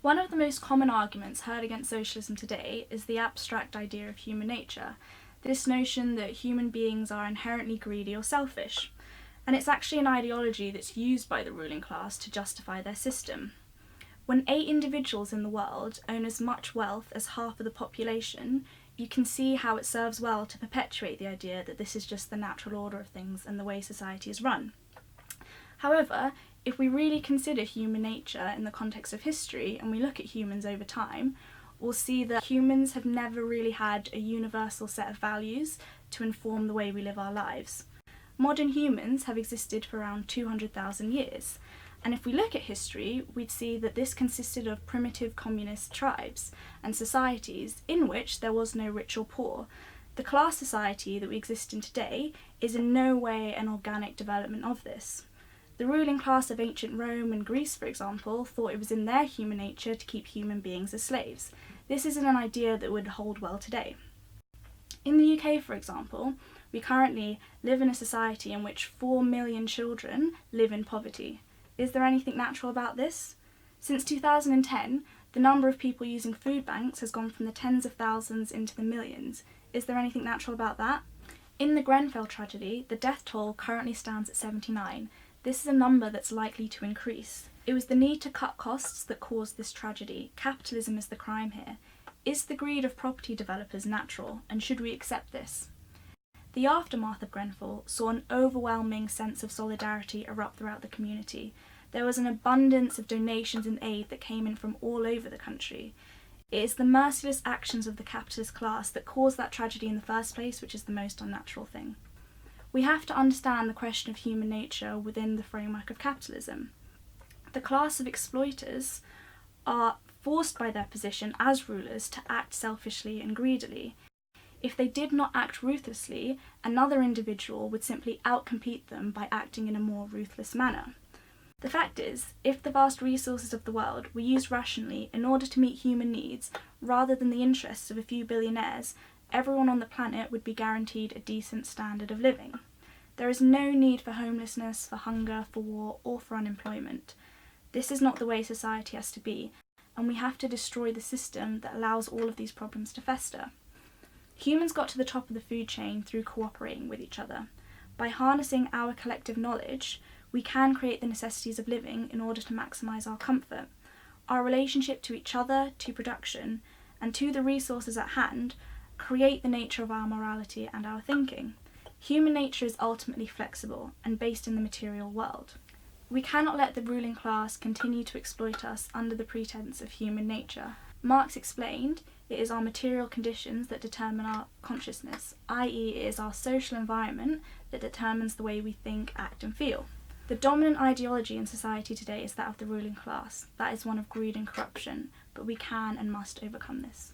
One of the most common arguments heard against socialism today is the abstract idea of human nature, this notion that human beings are inherently greedy or selfish. And it's actually an ideology that's used by the ruling class to justify their system. When 8 individuals in the world own as much wealth as half of the population, you can see how it serves well to perpetuate the idea that this is just the natural order of things and the way society is run. However, if we really consider human nature in the context of history and we look at humans over time, we'll see that humans have never really had a universal set of values to inform the way we live our lives. Modern humans have existed for around 200,000 years, and if we look at history, we'd see that this consisted of primitive communist tribes and societies in which there was no rich or poor. The class society that we exist in today is in no way an organic development of this. The ruling class of ancient Rome and Greece, for example, thought it was in their human nature to keep human beings as slaves. This isn't an idea that would hold well today. In the UK, for example, we currently live in a society in which 4 million children live in poverty. Is there anything natural about this? Since 2010, the number of people using food banks has gone from the tens of thousands into the millions. Is there anything natural about that? In the Grenfell tragedy, the death toll currently stands at 79. This is a number that's likely to increase. It was the need to cut costs that caused this tragedy. Capitalism is the crime here. Is the greed of property developers natural, and should we accept this? The aftermath of Grenfell saw an overwhelming sense of solidarity erupt throughout the community. There was an abundance of donations and aid that came in from all over the country. It is the merciless actions of the capitalist class that caused that tragedy in the first place, which is the most unnatural thing. We have to understand the question of human nature within the framework of capitalism. The class of exploiters are forced by their position as rulers to act selfishly and greedily. If they did not act ruthlessly, another individual would simply outcompete them by acting in a more ruthless manner. The fact is, if the vast resources of the world were used rationally in order to meet human needs rather than the interests of a few billionaires, everyone on the planet would be guaranteed a decent standard of living. There is no need for homelessness, for hunger, for war, or for unemployment. This is not the way society has to be, and we have to destroy the system that allows all of these problems to fester. Humans got to the top of the food chain through cooperating with each other. By harnessing our collective knowledge, we can create the necessities of living in order to maximise our comfort. Our relationship to each other, to production, and to the resources at hand create the nature of our morality and our thinking. Human nature is ultimately flexible and based in the material world. We cannot let the ruling class continue to exploit us under the pretense of human nature. Marx explained, it is our material conditions that determine our consciousness, i.e. it is our social environment that determines the way we think, act and feel. The dominant ideology in society today is that of the ruling class. That is one of greed and corruption, but we can and must overcome this.